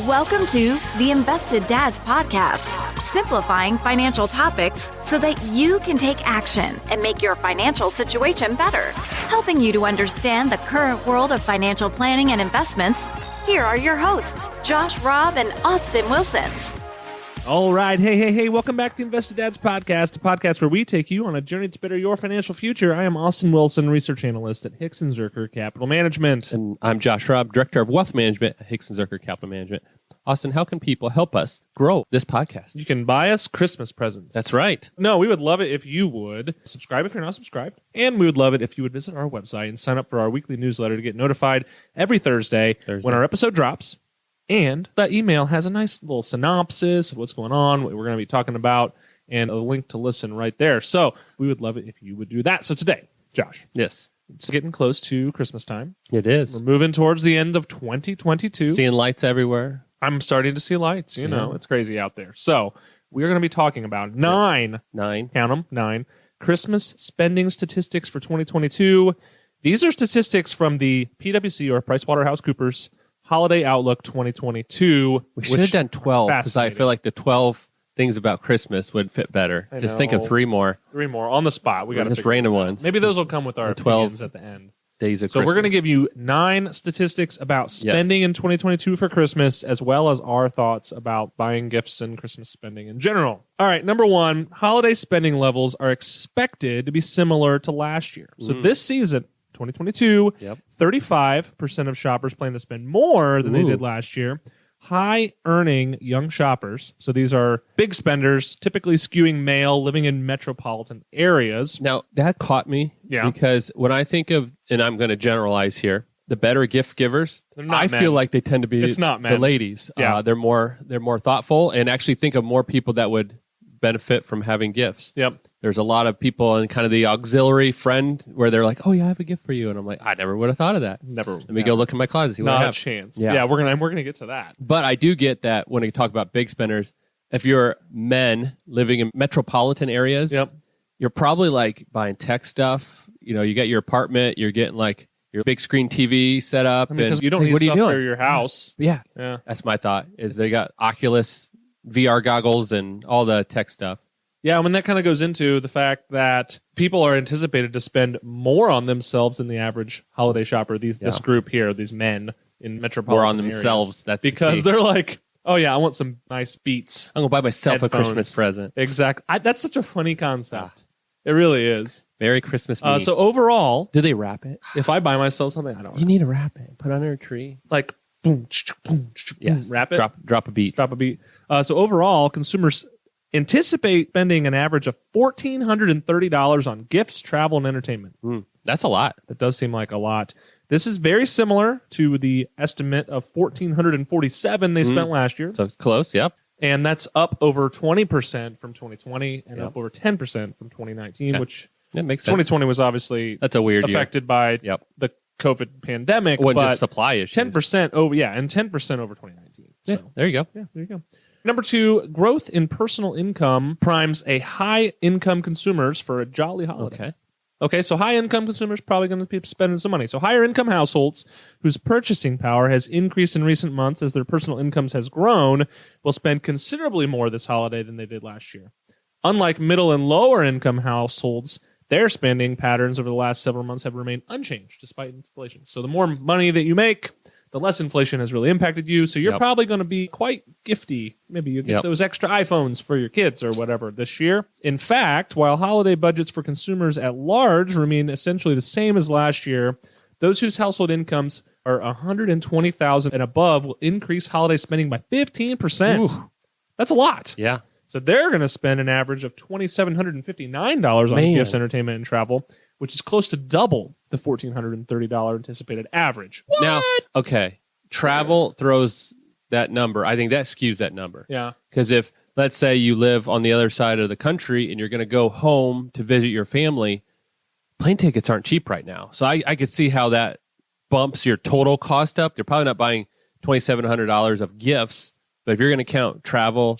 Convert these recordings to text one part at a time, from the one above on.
Welcome to the Invested Dads Podcast, simplifying financial topics so that you can take action and make your financial situation better. Helping you to understand the current world of financial planning and investments, here are your hosts, Josh Robb and Austin Wilson. All right. Hey. Welcome back to Invested Dads Podcast, a podcast where we take you on a journey to better your financial future. I am Austin Wilson, research analyst at Hicks & Zerker Capital Management. And I'm Josh Robb, director of wealth management at Hicks & Zerker Capital Management. Austin, how can people help us grow this podcast? You can buy us Christmas presents. That's right. No, we would love it if you would subscribe if you're not subscribed. And we would love it if you would visit our website and sign up for our weekly newsletter to get notified every Thursday when our episode drops. And that email has a nice little synopsis of what's going on, what we're going to be talking about, and a link to listen right there. So we would love it if you would do that. So today, Josh. Yes. It's getting close to Christmas time. It is. We're moving towards the end of 2022. Seeing lights everywhere. I'm starting to see lights. You know, it's crazy out there. So we're going to be talking about nine, count them, 9 Christmas spending statistics for 2022. These are statistics from the PwC or PricewaterhouseCoopers Holiday Outlook 2022. We should have done 12 because I feel like the 12 things about Christmas would fit better. Just think of 3 more. 3 more on the spot. We got just random ones. Maybe those will come with our 12 at the end. Days of so Christmas. We're going to give you 9 statistics about spending in 2022 for Christmas, as well as our thoughts about buying gifts and Christmas spending in general. All right, number 1, holiday spending levels are expected to be similar to last year. So this season, 2022, 35% of shoppers plan to spend more than they did last year. High-earning young shoppers, so these are big spenders, typically skewing male, living in metropolitan areas. Now, that caught me because when I think of, and I'm going to generalize here, the better gift givers, I feel like they tend to be the ladies. Yeah. They're more thoughtful and actually think of more people that would benefit from having gifts. Yep. There's a lot of people in kind of the auxiliary friend where they're like, "Oh yeah, I have a gift for you," and I'm like, "I never would have thought of that." Let me go look in my closet. See what I Not have. a chance. Yeah, we're gonna get to that. But I do get that when we talk about big spenders. If you're men living in metropolitan areas, you're probably like buying tech stuff. You know, you get your apartment, you're getting like your big screen TV set up, because you don't need stuff for your house. Yeah, that's my thought. They got Oculus VR goggles and all the tech stuff. Yeah, I mean, that kind of goes into the fact that people are anticipated to spend more on themselves than the average holiday shopper. This group here, these men in metropolitan more on themselves. Areas, that's because they're like, oh yeah, I want some nice Beats. I'm gonna buy myself headphones. A Christmas present. Exactly. That's such a funny concept. It really is. Merry Christmas. So overall, do they wrap it? If I buy myself something, I don't. You need to wrap it. Put it under a tree. Like boom, boom, wrap it. Drop a beat. Drop a beat. So overall, consumers anticipate spending an average of $1,430 on gifts, travel, and entertainment. That's a lot. That does seem like a lot. This is very similar to the estimate of $1,447 they spent last year. So close, yep. And that's up over 20% from 2020 and up over 10% from 2019, which that makes sense. 2020 was obviously that's a weird affected by the COVID pandemic. Or but just supply issues. 10% over, and 10% over 2019. Yeah, so, there you go. Yeah, there you go. Number 2, growth in personal income primes a high-income consumers for a jolly holiday. Okay, so high-income consumers probably going to be spending some money. So higher-income households whose purchasing power has increased in recent months as their personal incomes has grown will spend considerably more this holiday than they did last year. Unlike middle and lower-income households, their spending patterns over the last several months have remained unchanged despite inflation. So the more money that you make, the less inflation has really impacted you. So you're probably going to be quite gifty. Maybe you get those extra iPhones for your kids or whatever this year. In fact, while holiday budgets for consumers at large remain essentially the same as last year, those whose household incomes are $120,000 and above will increase holiday spending by 15%. Ooh. That's a lot. Yeah. So they're going to spend an average of $2,759 on gifts, entertainment, and travel, which is close to double the $1,430 anticipated average. What? Now, okay, travel throws that number. I think that skews that number. Yeah. Because if, let's say you live on the other side of the country and you're going to go home to visit your family, plane tickets aren't cheap right now. So I could see how that bumps your total cost up. You're probably not buying $2,700 of gifts, but if you're going to count travel,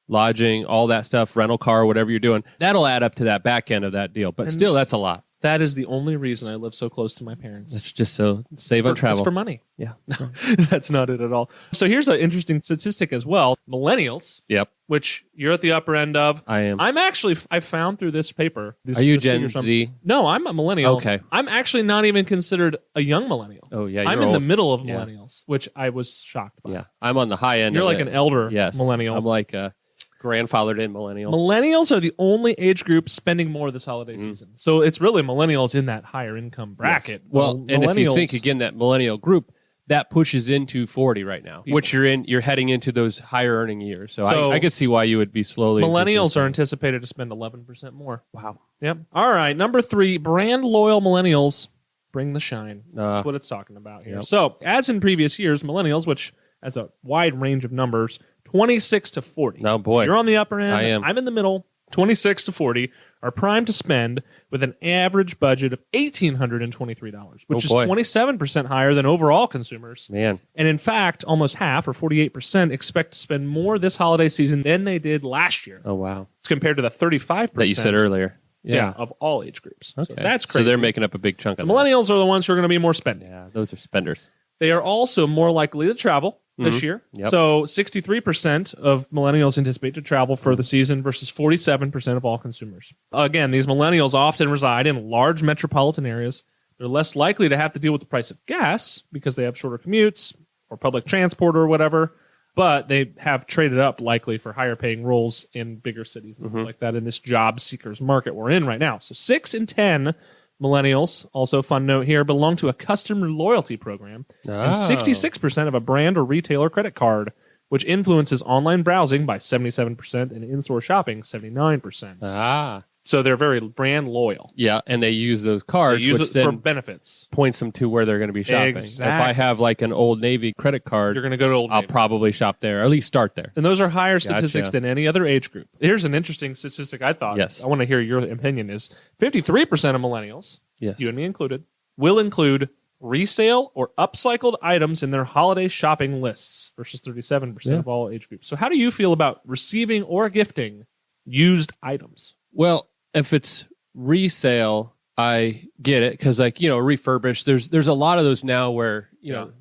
lodging, all that stuff, rental car, whatever you're doing, that'll add up to that back end of that deal. But still, that's a lot. That is the only reason I live so close to my parents. It's just so save on travel. It's for money. Yeah. No, that's not it at all. So here's an interesting statistic as well. Millennials, Yep. which you're at the upper end of. I am. I found through this paper. Are you Gen Z? No, I'm a millennial. Okay. I'm actually not even considered a young millennial. Oh, yeah. I'm you're in the old. middle of Yeah. millennials, which I was shocked by. Yeah. I'm on the high end. You're of like it. an elder Yes. millennial. I'm like a grandfathered in millennial. Millennials are the only age group spending more this holiday season. So it's really millennials in that higher income bracket. Yes. Well, and if you think again that millennial group, that pushes into 40 right now, which you're heading into those higher earning years. So I could see why you would be slowly. Millennials are anticipated to spend 11% more. Wow. Yep. All right. Number 3, brand loyal millennials bring the shine. That's what it's talking about here. Yep. So as in previous years, millennials, which has a wide range of numbers, 26 to 40. Oh, boy. So you're on the upper end. I am. I'm in the middle. 26 to 40 are primed to spend with an average budget of $1,823, which is 27% higher than overall consumers. Man. And in fact, almost half, or 48%, expect to spend more this holiday season than they did last year, Oh, wow. compared to the 35% That you said earlier. yeah, of all age groups. Okay. So that's crazy. So they're making up a big chunk of The that. millennials are the ones who are going to be more spending. Yeah, those are spenders. They are also more likely to travel this year. Yep. So 63% of millennials anticipate to travel for the season versus 47% of all consumers. Again, these millennials often reside in large metropolitan areas. They're less likely to have to deal with the price of gas because they have shorter commutes or public transport or whatever, but they have traded up likely for higher paying roles in bigger cities and stuff like that in this job seekers market we're in right now. So 6 in 10 millennials, also fun note here, belong to a customer loyalty program, and 66% of a brand or retailer credit card, which influences online browsing by 77% and in-store shopping 79%. So they're very brand loyal. Yeah, and they use those cards, They use which it then for benefits. points them to where they're going to be shopping. Exactly. If I have like an Old Navy credit card, You're going to go to Old I'll Navy. probably shop there, or at least start there. And those are higher statistics Gotcha. than any other age group. Here's an interesting statistic I thought. Yes. I want to hear your opinion is 53% of millennials, Yes. you and me included, will include resale or upcycled items in their holiday shopping lists versus 37% of all age groups. So how do you feel about receiving or gifting used items? Well, if it's resale, I get it because, like, refurbished. There's a lot of those now where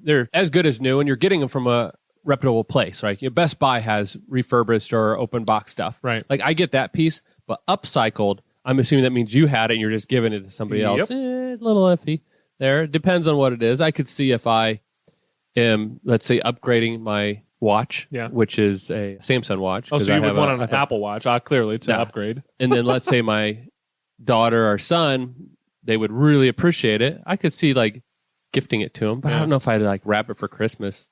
they're as good as new, and you're getting them from a reputable place, right? Best Buy has refurbished or open box stuff, Right. Like I get that piece, but upcycled, I'm assuming that means you had it and you're just giving it to somebody else. A little iffy there. It depends on what it is. I could see if I am, let's say, upgrading my watch, which is a Samsung watch. Oh, so I you would have want an Apple Watch, clearly, to upgrade. And then let's say my daughter or son, they would really appreciate it. I could see like gifting it to them, but I don't know if I'd like wrap it for Christmas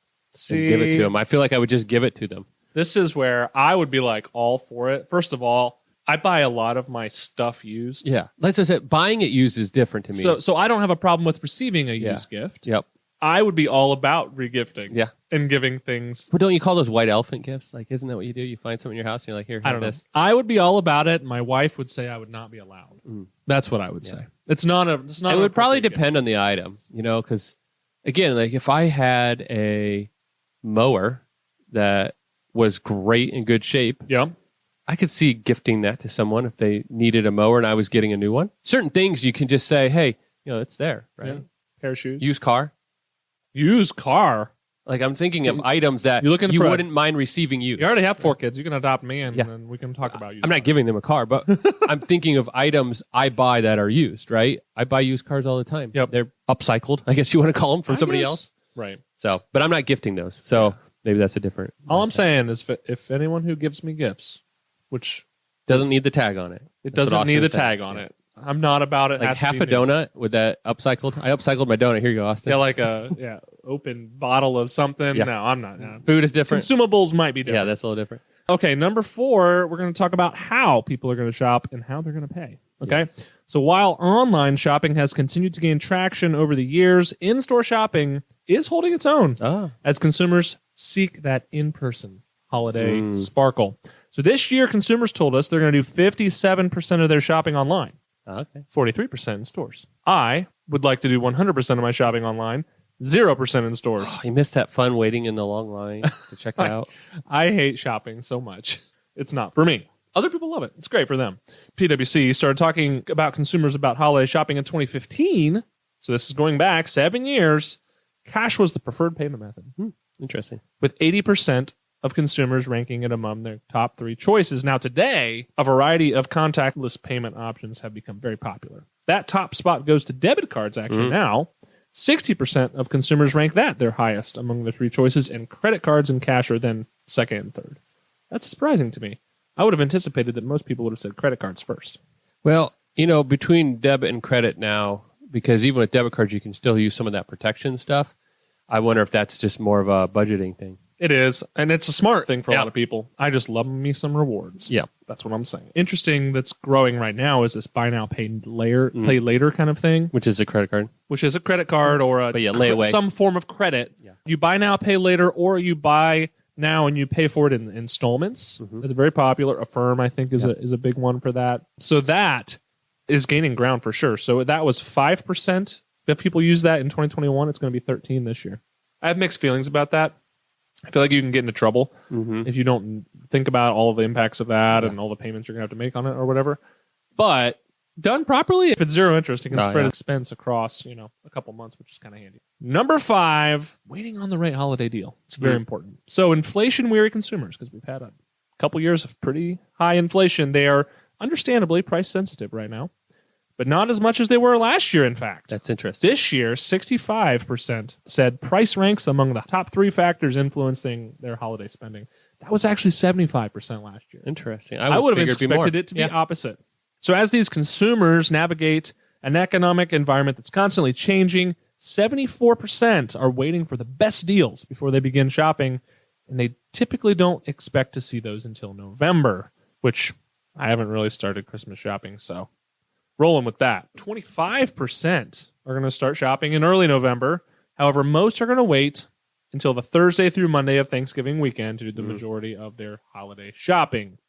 and give it to them. I feel like I would just give it to them. This is where I would be like all for it. First of all, I buy a lot of my stuff used. Yeah. Like I said, buying it used is different to me. So I don't have a problem with receiving a used gift. Yep. I would be all about regifting. Yeah. And giving things. But don't you call those white elephant gifts? Like, isn't that what you do? You find something in your house and you're like, here, I don't know. this. I would be all about it. My wife would say I would not be allowed. That's what I would say. It's not. It would probably depend on the item, because again, like if I had a mower that was great in good shape, I could see gifting that to someone if they needed a mower and I was getting a new one. Certain things you can just say, hey, it's there, right? Yeah. Pair of shoes. Used car. Used car. Like I'm thinking of items that You're looking you for wouldn't mind receiving used. You already have 4 kids. You can adopt me, and then we can talk about used. I'm not giving them a car, but I'm thinking of items I buy that are used, right? I buy used cars all the time. Yep. They're upcycled, I guess you want to call them, from somebody else. Right. So, but I'm not gifting those. So maybe that's a different. All I'm saying is if anyone who gives me gifts, which doesn't need the tag on it. it doesn't need the tag on it. I'm not about it. Like Has to half be a new. donut with that upcycled. I upcycled my donut. Here you go, Austin. Yeah, like a open bottle of something. Yeah. No, I'm not. No. Food is different. Consumables might be Yeah, different. that's a little different. Okay, number 4, we're going to talk about how people are going to shop and how they're going to pay. Okay, so while online shopping has continued to gain traction over the years, in-store shopping is holding its own as consumers seek that in-person holiday sparkle. So this year, consumers told us they're going to do 57% of their shopping online. Okay. 43% in stores. I would like to do 100% of my shopping online, 0% in stores. You missed that fun waiting in the long line to check it out. I hate shopping so much. It's not for me. Other people love it. It's great for them. PwC started talking about consumers about holiday shopping in 2015. So this is going back 7 years. Cash was the preferred payment method. Interesting. With 80% of consumers ranking it among their top 3 choices. Now today, a variety of contactless payment options have become very popular. That top spot goes to debit cards actually now. 60% of consumers rank that their highest among the 3 choices, and credit cards and cash are then second and third. That's surprising to me. I would have anticipated that most people would have said credit cards first. Well, between debit and credit now, because even with debit cards, you can still use some of that protection stuff. I wonder if that's just more of a budgeting thing. It is, and it's a smart thing for a lot of people. I just love me some rewards. Yeah. That's what I'm saying. Interesting that's growing right now is this buy now, pay later kind of thing. Which is a credit card. Which is a credit card or layaway. Some form of credit. Yeah. You buy now, pay later, or you buy now and you pay for it in installments. It's very popular. Affirm, I think, is a big one for that. So that is gaining ground for sure. So that was 5%. If people use that in 2021, it's going to be 13 this year. I have mixed feelings about that. I feel like you can get into trouble if you don't think about all of the impacts of that and all the payments you're going to have to make on it or whatever. But done properly, if it's zero interest, it can spread expense across, a couple months, which is kind of handy. Number 5, waiting on the right holiday deal. It's very important. So inflation-weary consumers, because we've had a couple years of pretty high inflation, they are understandably price sensitive right now. But not as much as they were last year, in fact. That's interesting. This year, 65% said price ranks among the top 3 factors influencing their holiday spending. That was actually 75% last year. Interesting. I would have expected it to be opposite. So as these consumers navigate an economic environment that's constantly changing, 74% are waiting for the best deals before they begin shopping, and they typically don't expect to see those until November, which I haven't really started Christmas shopping, so rolling with that. 25% are going to start shopping in early November. However, most are going to wait until the Thursday through Monday of Thanksgiving weekend to do the majority of their holiday shopping.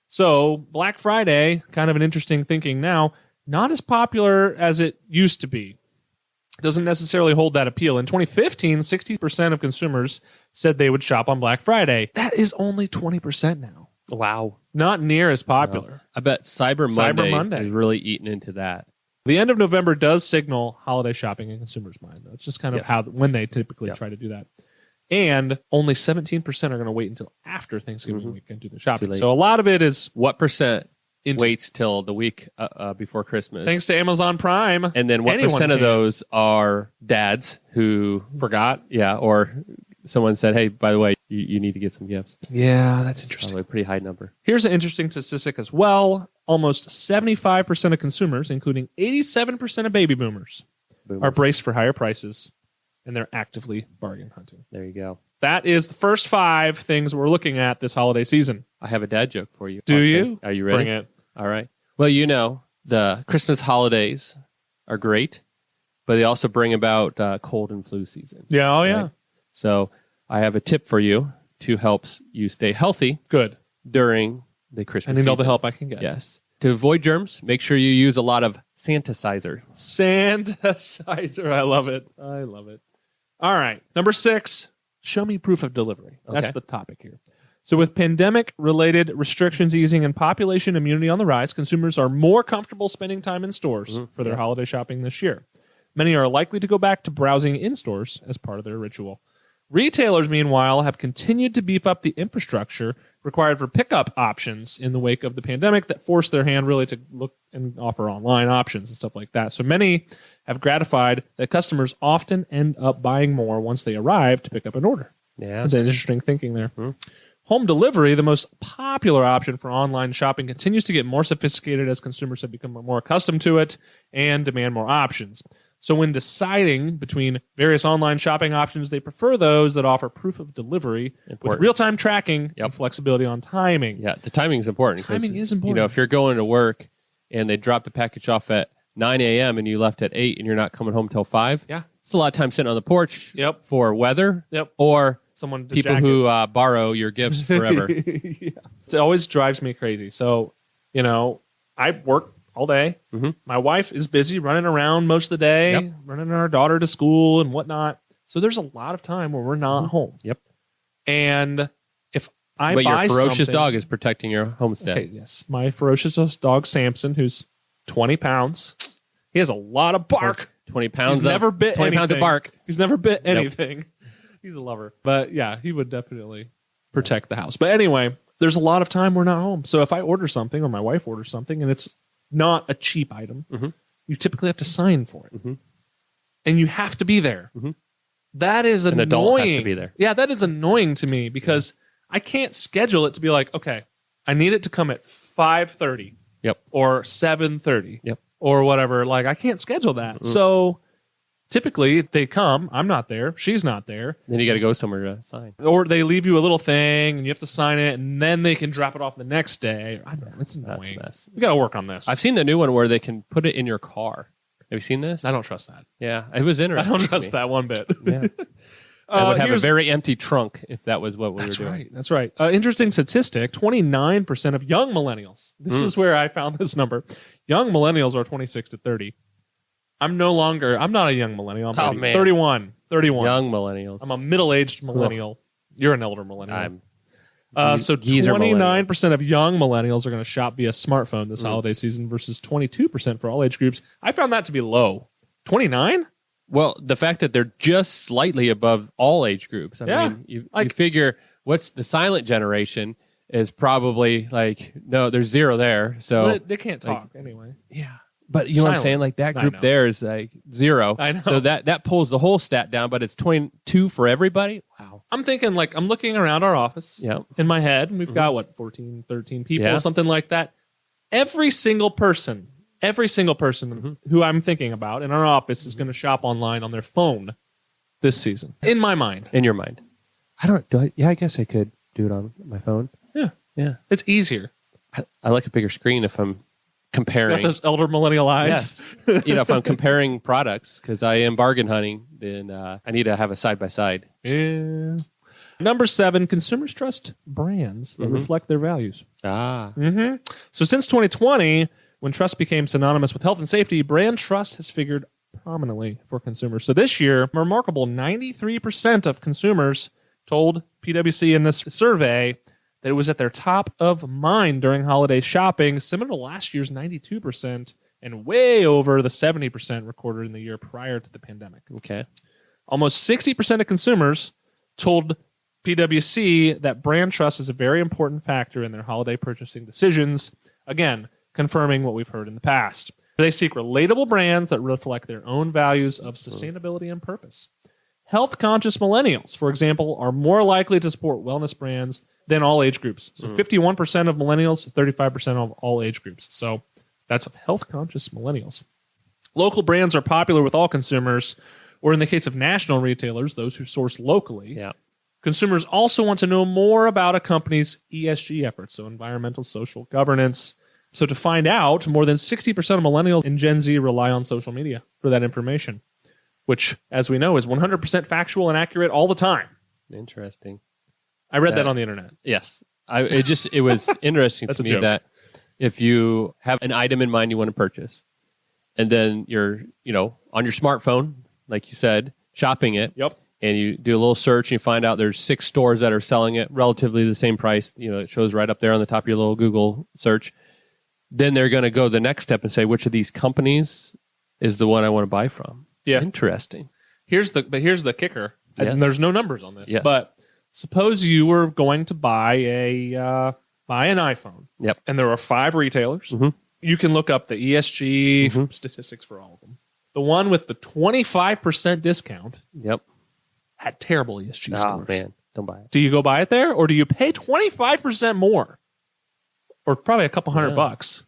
So Black Friday, kind of an interesting thinking now, not as popular as it used to be. Doesn't necessarily hold that appeal. In 2015, 60% of consumers said they would shop on Black Friday. That is only 20% now. Wow. Not near as popular. Wow. I bet Cyber Monday is really eating into that. The end of November does signal holiday shopping in consumers' mind, though. It's just kind of when they typically try to do that. And only 17% are going to wait until after Thanksgiving weekend to do the shopping. So a lot of it is... What percent waits till the week before Christmas? Thanks to Amazon Prime. And then what percent of those are dads who... Forgot? Yeah, or someone said, hey, by the way, you need to get some gifts. Yeah, that's interesting. Probably a pretty high number. Here's an interesting statistic as well. Almost 75% of consumers, including 87% of baby boomers, are braced for higher prices, and they're actively bargain hunting. There you go. That is the first 5 things we're looking at this holiday season. I have a dad joke for you. Do you? Are you ready? Bring it. All right. Well, the Christmas holidays are great, but they also bring about cold and flu season. Yeah, oh yeah. Right? So I have a tip for you to help you stay healthy. Good. During the Christmas season. I need all the season. help I can get. Yes. To avoid germs, make sure you use a lot of Santasizer. Santasizer. I love it. I love it. All right. Number 6, show me proof of delivery. That's the topic here. So with pandemic-related restrictions easing and population immunity on the rise, consumers are more comfortable spending time in stores for their holiday shopping this year. Many are likely to go back to browsing in stores as part of their ritual. Retailers, meanwhile, have continued to beef up the infrastructure required for pickup options in the wake of the pandemic that forced their hand really to look and offer online options and stuff like that. So many have gratified that customers often end up buying more once they arrive to pick up an order. Yeah. That's an interesting thinking there. Home delivery, the most popular option for online shopping, continues to get more sophisticated as consumers have become more accustomed to it and demand more options. So when deciding between various online shopping options, they prefer those that offer proof of delivery with real-time tracking and flexibility on timing. Yeah, the timing is important. Timing is important. If you're going to work and they drop the package off at 9 a.m. and you left at 8 and you're not coming home till 5, it's a lot of time sitting on the porch for weather or someone people who borrow your gifts forever. It always drives me crazy. So, I work all day. My wife is busy running around most of the day, running our daughter to school and whatnot. So there's a lot of time where we're not home. Yep. And if I But your buy ferocious something- dog is protecting your homestead. Okay, yes. My ferocious dog, Samson, who's 20 pounds. He has a lot of bark. 20 pounds He's of, never bit 20 pounds of anything. bark. He's never bit anything. He's a lover. But yeah, he would definitely protect the house. But anyway, there's a lot of time we're not home. So if I order something or my wife orders something and it's not a cheap item, you typically have to sign for it. And you have to be there. That is An annoying. adult has to be there. Yeah, that is annoying to me because I can't schedule it to be like, okay, I need it to come at 5:30 Yep. or 7:30 Yep. or whatever. Like I can't schedule that. So typically they come, I'm not there, she's not there, Then you got to go somewhere to sign. or they leave you a little thing and you have to sign it and then they can drop it off the next day. I don't know, it's annoying. mess. We got to work on this. I've seen the new one where they can put it in your car. Have you seen this? I don't trust that. Yeah, it was I interesting. don't to trust me. that one bit. Yeah. I would have a here's- very empty trunk if that was what we That's were doing. right. That's right. Interesting statistic: 29% of young millennials. This is where I found this number. Young millennials are 26 to 30. I'm not a young millennial. I'm 30, man. 31. 31. Young millennials. I'm a middle-aged millennial. You're an elder millennial. I'm So geezer 29% of young millennials are going to shop via smartphone this holiday season versus 22% for all age groups. I found that to be low. 29? Well, the fact that they're just slightly above all age groups. I Yeah. mean, you Like- figure what's the silent generation is probably like, no, there's zero there. So, But they can't talk anyway. yeah. But you know what I'm Silent. saying? Like that I group know. there is like zero. I know. So that pulls the whole stat down, but it's 22 for everybody. Wow. I'm thinking like I'm looking around our office Yeah. in my head and we've got what 14, 13 people, Yeah. something like that. Every single person who I'm thinking about in our office is going to shop online on their phone this season. In my mind. In your mind. Yeah, I guess I could do it on my phone. Yeah. Yeah. It's easier. I like a bigger screen if I'm Got comparing. those elder millennial eyes. Yes. If I'm comparing products, because I am bargain hunting, then I need to have a side by side. Yeah. Number 7, consumers trust brands that reflect their values. Ah. So since 2020, when trust became synonymous with health and safety, brand trust has figured prominently for consumers. So this year, a remarkable 93% of consumers told PwC in this survey that it was at their top of mind during holiday shopping, similar to last year's 92% and way over the 70% recorded in the year prior to the pandemic. Okay. Almost 60% of consumers told PwC that brand trust is a very important factor in their holiday purchasing decisions. Again, confirming what we've heard in the past. They seek relatable brands that reflect their own values of sustainability and purpose. Health-conscious millennials, for example, are more likely to support wellness brands than all age groups. So 51% of millennials, 35% of all age groups. So that's of health-conscious millennials. Local brands are popular with all consumers, or in the case of national retailers, those who source locally. Yeah. Consumers also want to know more about a company's ESG efforts, so environmental, social, governance. So to find out, more than 60% of millennials and Gen Z rely on social media for that information, which, as we know, is 100% factual and accurate all the time. Interesting. I read that on the internet. Yes. It was interesting That's to a me joke. that if you have an item in mind you want to purchase, and then you're, on your smartphone, like you said, shopping it. Yep. And you do a little search and you find out there's 6 stores that are selling it relatively the same price. It shows right up there on the top of your little Google search. Then they're going to go the next step and say, which of these companies is the one I want to buy from? Yeah. Interesting. Here's the kicker. Yes. And there's no numbers on this. Yes. But suppose you were going to buy an iPhone. Yep. And there are 5 retailers. You can look up the ESG statistics for all of them. The one with the 25% discount Yep. had terrible ESG Oh, scores. man. Don't buy it. Do you go buy it there, or do you pay 25% more, or probably a couple $100,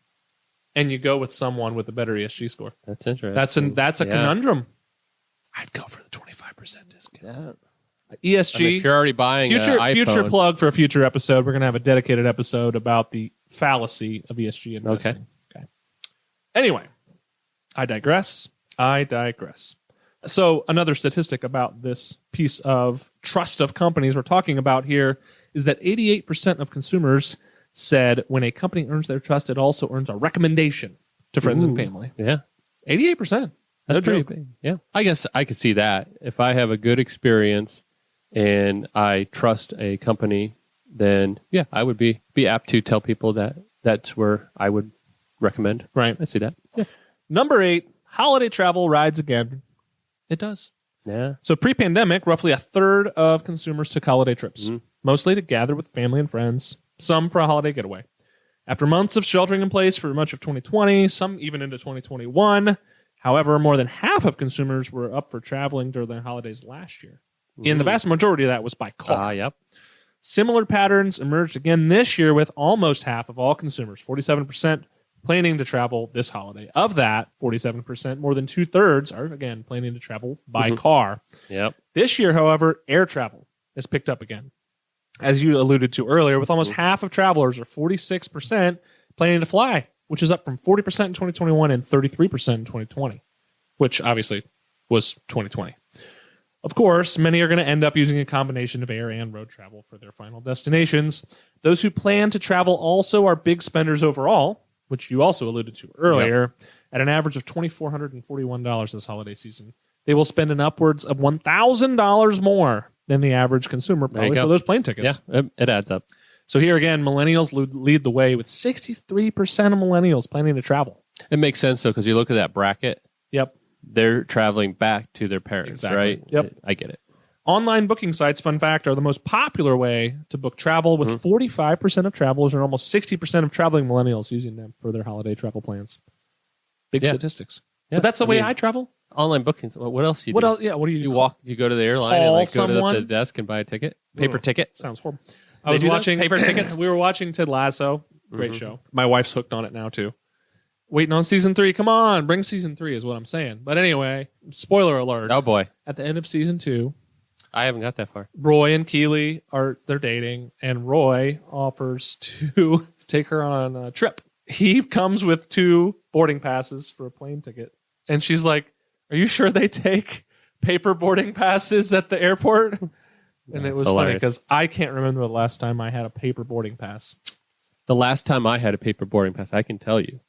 and you go with someone with a better ESG score? That's interesting. That's a Yeah. conundrum. I'd go for the 25% discount. Yeah. ESG. If you're already buying an Future iPhone, plug for a future episode. We're going to have a dedicated episode about the fallacy of ESG investing. Okay. Anyway, I digress. So another statistic about this piece of trust of companies we're talking about here is that 88% of consumers said when a company earns their trust, it also earns a recommendation to friends and family. Yeah. 88%. That's No pretty joke. big. Yeah. I guess I could see that. If I have a good experience and I trust a company then yeah, I would be apt to tell people that that's where I would recommend. Right. I see that. Yeah. Number 8, holiday travel rides again. It does. Yeah. So pre-pandemic, roughly a third of consumers took holiday trips, mostly to gather with family and friends, some for a holiday getaway. After months of sheltering in place for much of 2020, some even into 2021, however, more than half of consumers were up for traveling during the holidays last year. And the vast majority of that was by car. Yep. Similar patterns emerged again this year with almost half of all consumers, 47%, planning to travel this holiday. Of that, 47%, more than 2/3 are, again, planning to travel by car. Yep. This year, however, air travel has picked up again. As you alluded to earlier, with almost half of travelers, or 46%, planning to fly, which is up from 40% in 2021 and 33% in 2020, which obviously was 2020. Of course, many are going to end up using a combination of air and road travel for their final destinations. Those who plan to travel also are big spenders overall, which you also alluded to earlier, at an average of $2,441 this holiday season. They will spend an upwards of $1,000 more than the average consumer probably for those plane tickets. Yeah, it adds up. So here again, millennials lead the way with 63% of millennials planning to travel. It makes sense, though, because you look at that bracket. Yep. They're traveling back to their parents, Exactly. right? Yep. I get it. Online booking sites, fun fact, are the most popular way to book travel, with 45% of travelers and almost 60% of traveling millennials using them for their holiday travel plans. Big statistics. Yeah. But that's the way I travel. Online bookings. What else do you What do? else? Yeah, what do you do? You go to the airline Call and like go to someone? the desk and buy a ticket? Paper ticket? Sounds horrible. They I was do that? watching Paper tickets? We were watching Ted Lasso. Great show. My wife's hooked on it now too. Waiting on season 3. Come on, bring season 3 is what I'm saying. But anyway, spoiler alert. Oh, boy. At the end of season 2, I haven't got that far. Roy and Keely they're dating, and Roy offers to take her on a trip. He comes with 2 boarding passes for a plane ticket. And she's like, "Are you sure they take paper boarding passes at the airport?" And it was funny because I can't remember the last time I had a paper boarding pass. The last time I had a paper boarding pass, I can tell you,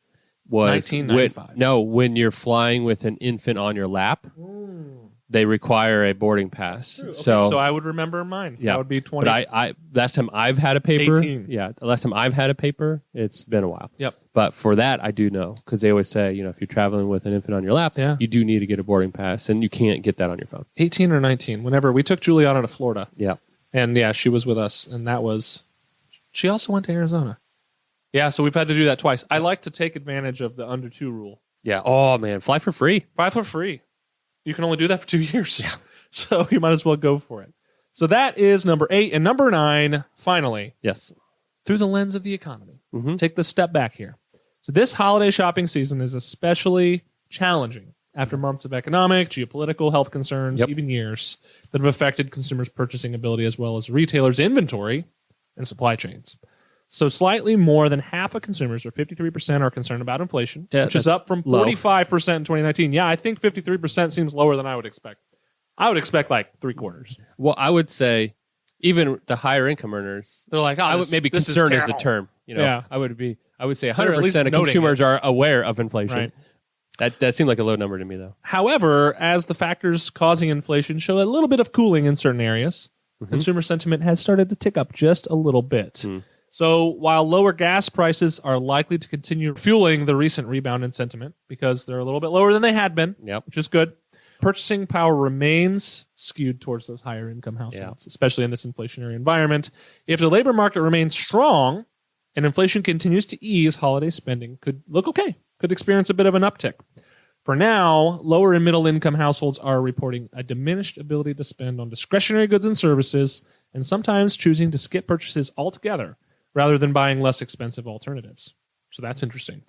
was 1995. when you're flying with an infant on your lap, they require a boarding pass. Okay, So I would remember mine. yeah, That would be 20. But I last time I've had a paper, 18. yeah, the last time I've had a paper, it's been a while. Yep. But for that, I do know, because they always say, if you're traveling with an infant on your lap, you do need to get a boarding pass, and you can't get that on your phone. 18 or 19. Whenever we took Juliana to Florida. Yeah. And yeah, she was with us. And she also went to Arizona. Yeah, so we've had to do that twice. I like to take advantage of the under 2 rule. Yeah. Oh, man. Fly for free. Fly for free. You can only do that for 2 years. Yeah. So you might as well go for it. So that is number 8. And number 9, finally, Yes. through the lens of the economy. Take the step back here. So this holiday shopping season is especially challenging after months of economic, geopolitical, health concerns, even years that have affected consumers' purchasing ability as well as retailers' inventory and supply chains. So slightly more than half of consumers, or 53%, are concerned about inflation, which is up from 45% in 2019. Yeah, I think 53% seems lower than I would expect. I would expect like 3/4. Well, I would say even the higher income earners, They're like, I would maybe concern is the term. Yeah. I would say They're at least 100% of noting consumers are aware of inflation. Right. That seemed like a low number to me, though. However, as the factors causing inflation show a little bit of cooling in certain areas, consumer sentiment has started to tick up just a little bit. So while lower gas prices are likely to continue fueling the recent rebound in sentiment because they're a little bit lower than they had been, which is good, purchasing power remains skewed towards those higher income households, especially in this inflationary environment. If the labor market remains strong and inflation continues to ease, holiday spending could look okay, could experience a bit of an uptick. For now, lower and middle income households are reporting a diminished ability to spend on discretionary goods and services, and sometimes choosing to skip purchases altogether rather than buying less expensive alternatives. So that's interesting.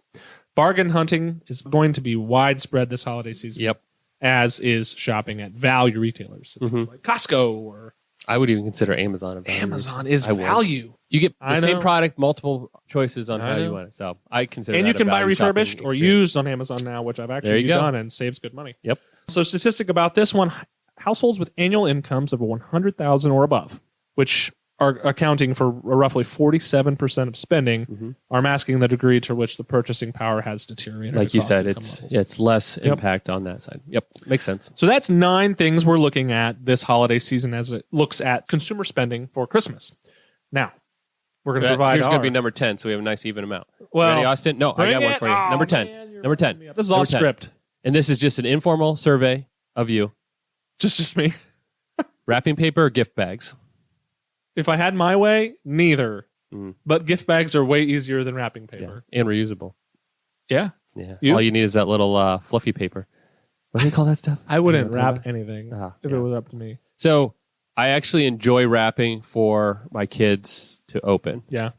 Bargain hunting is going to be widespread this holiday season, as is shopping at value retailers like Costco or I would even consider Amazon a value. Amazon is value. You get the same product, multiple choices on how you want it. So I consider and that you can a buy value refurbished shopping or experience. used on Amazon now, which I've actually done and saves good money. Yep. So statistic about this one, households with annual incomes of 100,000 or above, which are accounting for roughly 47% of spending, are masking the degree to which the purchasing power has deteriorated. Like you said, it's it's less impact on that side. Yep, makes sense. So that's 9 things we're looking at this holiday season as it looks at consumer spending for Christmas. Now, we're going to provide. Here's going to be number 10, so we have a nice even amount. Well, ready, Austin? No, I got one for you. Oh, Number 10. man, Number 10. This is all Number 10. script. And this is just an informal survey of you. Just me. Wrapping paper or gift bags? If I had my way, neither. Mm. But gift bags are way easier than wrapping paper. Yeah. And reusable. Yeah. Yeah. You? All you need is that little fluffy paper. What do they call that stuff? I wouldn't You know what I'm wrap anything Ah, if yeah. it was up to me. So I actually enjoy wrapping for my kids to open. Yeah.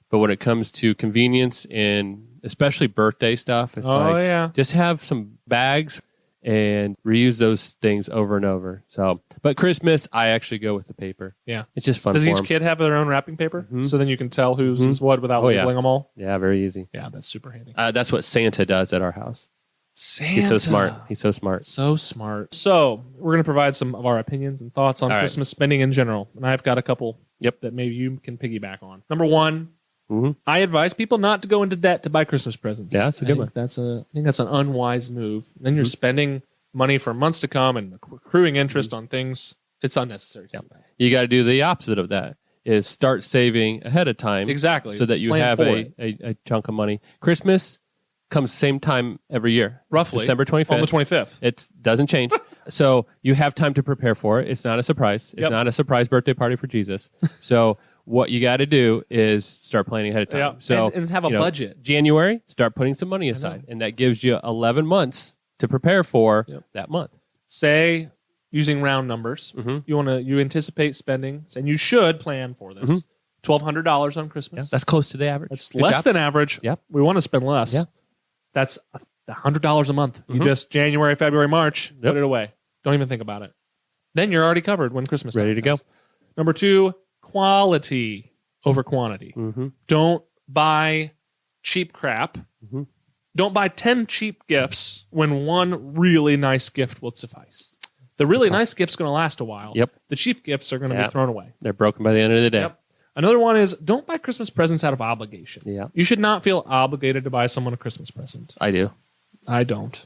But when it comes to convenience and especially birthday stuff, it's yeah. just have some bags and reuse those things over and over. So, but Christmas, I actually go with the paper. Yeah. It's just fun Does for each 'em. kid have their own wrapping paper? Mhm. So then you can tell whose Mhm. is what without Oh, yeah. labeling them all? Yeah, very easy. Yeah, that's super handy. That's what Santa does at our house. Santa. He's so smart. He's so smart. So smart. So we're going to provide some of our opinions and thoughts on All right. Christmas spending in general. And I've got a couple Yep. that maybe you can piggyback on. Number one, Mhm. I advise people not to go into debt to buy Christmas presents. Yeah, that's a good one. I think that's an unwise move. Then you're spending money for months to come and accruing interest on things. It's unnecessary. to do that. You got to do the opposite of that. Is start saving ahead of time. Exactly. So that you Plan have for a chunk of money. Christmas comes same time every year. Roughly. December 25th. On the 25th. It doesn't change. So you have time to prepare for it. It's not a surprise. It's Yep. not a surprise birthday party for Jesus. So what you got to do is start planning ahead of time. Yeah. So and have a you know, budget. January, start putting some money aside, and that gives you 11 months to prepare for Yep. that month. Say, using round numbers, Mhm. you anticipate spending, and you should plan for this. Mhm. $1,200 on Christmas. That's close to the average. That's Good less job. than average. Yep. We want to spend less. Yeah. That's $100 a month. You Mhm. just January, February, March, Yep. put it away. Don't even think about it. Then you're already covered when Christmas Ready time to go. comes. Number two, quality over quantity. Mm-hmm. Don't buy cheap crap. Mhm. Don't buy 10 cheap gifts when one really nice gift will suffice. The really nice gift's going to last a while. Yep. The cheap gifts are going to Yeah. be thrown away. They're broken by the end of the day. Yep. Another one is don't buy Christmas presents out of obligation. Yeah. You should not feel obligated to buy someone a Christmas present. I do. I don't.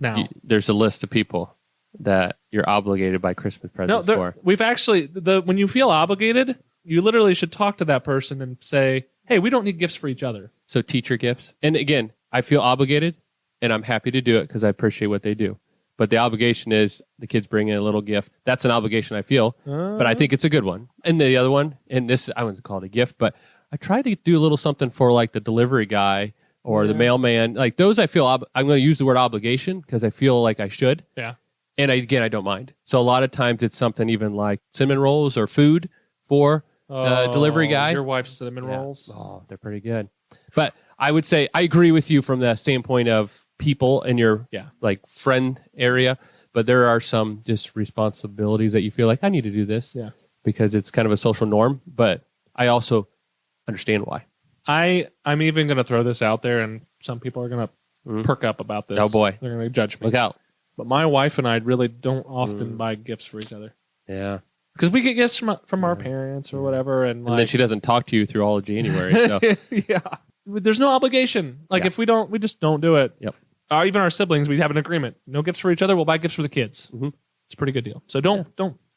Now, There's a list of people that you're obligated by Christmas presents for. we've actually when you feel obligated, you literally should talk to that person and say, "Hey, we don't need gifts for each other." So teacher gifts. And again, I feel obligated and I'm happy to do it because I appreciate what they do. But the obligation is the kids bring in a little gift. That's an obligation I feel, but I think it's a good one. And the other one, and this, I wouldn't call it a gift, but I try to do a little something for like the delivery guy or the mailman. Like those, I feel, I'm going to use the word obligation because I feel like I should. Yeah. And again, I don't mind. So a lot of times it's something even like cinnamon rolls or food for delivery guy. Your wife's cinnamon Yeah. rolls. Oh, they're pretty good. But I would say I agree with you from the standpoint of people in your like friend area, but there are some just responsibilities that you feel like I need to do this because it's kind of a social norm. But I also understand why. I'm even going to throw this out there, and some people are going to perk up about this. Oh, boy. They're going to judge me. Look out. But my wife and I really don't often buy gifts for each other Yeah. because we get gifts from our parents or whatever, and And then she doesn't talk to you through all of January. So yeah, there's no obligation. Like if we just don't do it. Yep. Or even our siblings, we have an agreement. No gifts for each other. We'll buy gifts for the kids. Mhm. It's a pretty good deal. So don't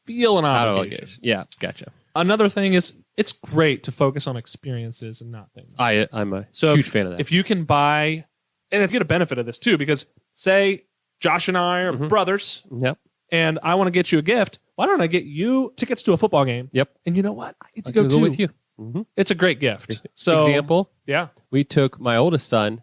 feel an out of obligation. obligation. Yeah. Gotcha. Another thing is it's great to focus on experiences and not things. I'm a So huge fan of that. If you can buy, and you get a benefit of this too, because say Josh and I are brothers, Yep. and I want to get you a gift. Why don't I get you tickets to a football game? Yep. And you know what? I get to I go can too. with you. Mhm. It's a great gift. So Example. yeah, We took my oldest son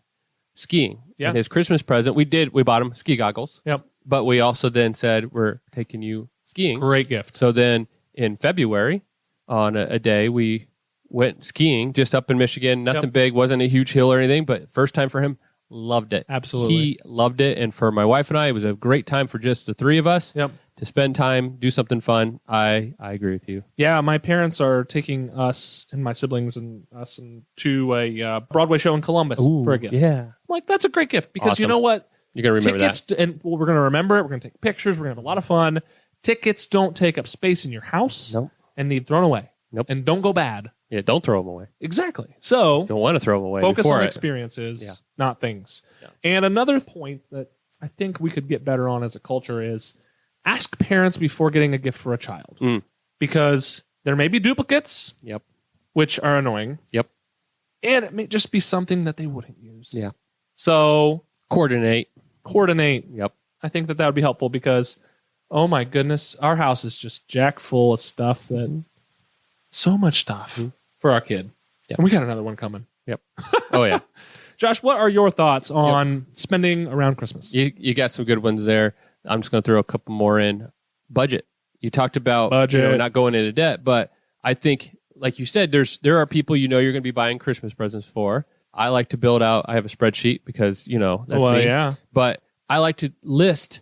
skiing. Yeah. And his Christmas present, we bought him ski goggles, yep, but we also then said, we're taking you skiing. great gift. So then in February, on a day, we went skiing just up in Michigan. Nothing Yep. big, wasn't a huge hill or anything, but first time for him, loved it. Absolutely. He loved it. And for my wife and I, it was a great time for just the three of us Yep. to spend time, do something fun. I agree with you. Yeah, my parents are taking us and my siblings and us to a Broadway show in Columbus for a gift. Yeah. I'm like, that's a great gift because you Awesome. know what? You're going to remember Tickets, that. and we're going to remember it. We're going to take pictures. We're going to have a lot of fun. Tickets don't take up space in your house Nope. and need thrown away. Nope. And don't go bad. Yeah, don't throw them away. Exactly. So Don't want to throw them away. focus before on it. experiences, Yeah. not things. Yeah. And another point that I think we could get better on as a culture is ask parents before getting a gift for a child. Mm. Because there may be duplicates, Yep. which are annoying. Yep. And it may just be something that they wouldn't use. Yeah. So Coordinate. Yep. I think that would be helpful because, oh my goodness, our house is just jack full of stuff so much stuff for our kid. Yep. And we got another one coming. Yep. Oh, yeah. Josh, what are your thoughts on spending around Christmas? You got some good ones there. I'm just going to throw a couple more in. Budget. You talked about budget, not going into debt, but I think, like you said, there are people you're going to be buying Christmas presents for. I like to build out. I have a spreadsheet because that's me. Yeah. But I like to list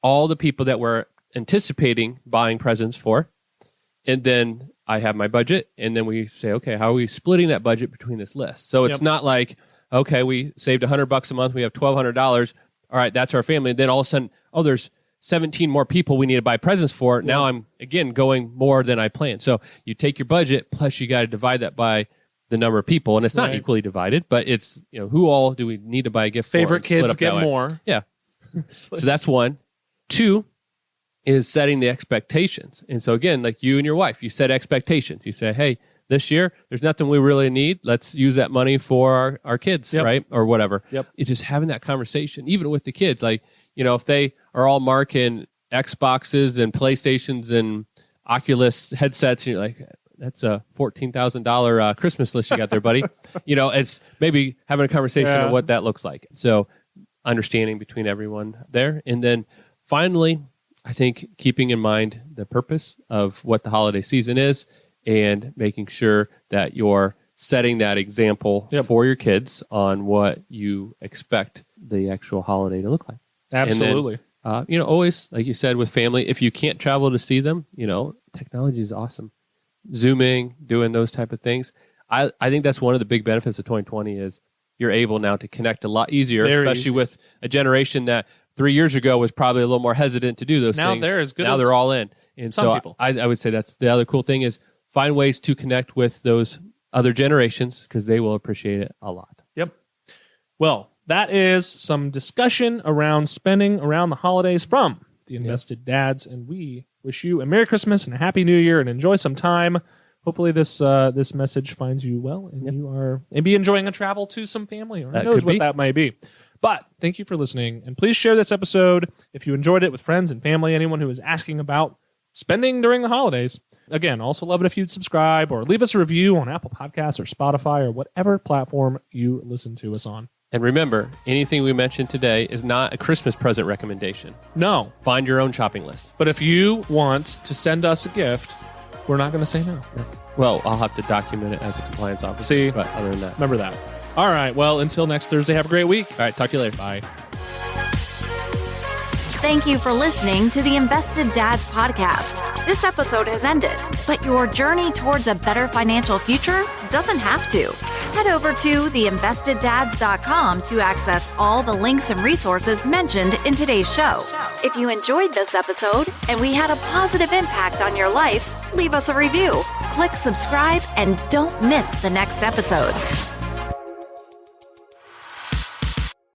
all the people that we're anticipating buying presents for, and then I have my budget, and then we say, okay, how are we splitting that budget between this list? So it's not like, okay, we saved $100 a month, we have $1,200. All right, that's our family. And then all of a sudden, there's 17 more people we need to buy presents for. Now I'm, again, going more than I planned. So you take your budget, plus you got to divide that by the number of people. And it's not equally divided, but it's, who all do we need to buy a gift Favorite for? kids get more. Yeah. So that's one. Two is setting the expectations. And so again, like you and your wife, you set expectations. You say, hey, this year, there's nothing we really need. Let's use that money for our kids, right? Or whatever. Yep. It's just having that conversation, even with the kids. Like, if they are all marking Xboxes and PlayStations and Oculus headsets, and you're like, that's a $14,000 Christmas list you got there, buddy. It's maybe having a conversation on what that looks like. So understanding between everyone there. And then finally, I think keeping in mind the purpose of what the holiday season is and making sure that you're setting that example for your kids on what you expect the actual holiday to look like. Absolutely. And then, always, like you said, with family, if you can't travel to see them, technology is awesome. Zooming, doing those type of things. I think that's one of the big benefits of 2020 is you're able now to connect a lot easier, especially with a generation that 3 years ago was probably a little more hesitant to do those things. Now they're as good now as they're all in. And some so people. I would say that's the other cool thing is find ways to connect with those other generations because they will appreciate it a lot. Yep. Well, that is some discussion around spending around the holidays from the Invested Dads, and we wish you a Merry Christmas and a Happy New Year and enjoy some time. Hopefully this message finds you well and you are maybe enjoying a travel to some family or who knows what that might be. But thank you for listening, and please share this episode if you enjoyed it with friends and family, anyone who is asking about spending during the holidays. Again, also love it if you'd subscribe or leave us a review on Apple Podcasts or Spotify or whatever platform you listen to us on. And remember, anything we mentioned today is not a Christmas present recommendation. No. Find your own shopping list. But if you want to send us a gift, we're not going to say no. Well, I'll have to document it as a compliance officer. See? But other than that. Remember that. All right. Well, until next Thursday, have a great week. All right. Talk to you later. Bye. Thank you for listening to the Invested Dads podcast. This episode has ended, but your journey towards a better financial future doesn't have to. Head over to theinvesteddads.com to access all the links and resources mentioned in today's show. If you enjoyed this episode and we had a positive impact on your life, leave us a review, click subscribe, and don't miss the next episode.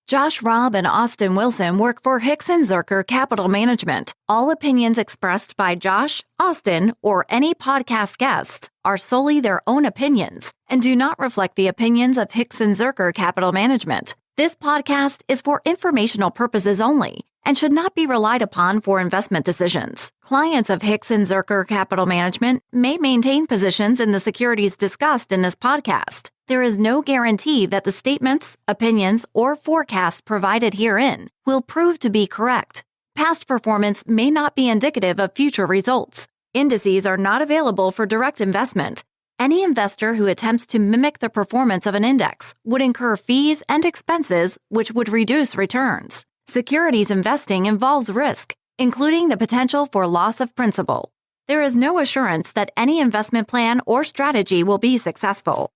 Josh Robb and Austin Wilson work for Hicks & Zerker Capital Management. All opinions expressed by Josh, Austin, or any podcast guests are solely their own opinions and do not reflect the opinions of Hicks & Zerker Capital Management. This podcast is for informational purposes only and should not be relied upon for investment decisions. Clients of Hicks & Zerker Capital Management may maintain positions in the securities discussed in this podcast. There is no guarantee that the statements, opinions, or forecasts provided herein will prove to be correct. Past performance may not be indicative of future results. Indices are not available for direct investment. Any investor who attempts to mimic the performance of an index would incur fees and expenses which would reduce returns. Securities investing involves risk, including the potential for loss of principal. There is no assurance that any investment plan or strategy will be successful.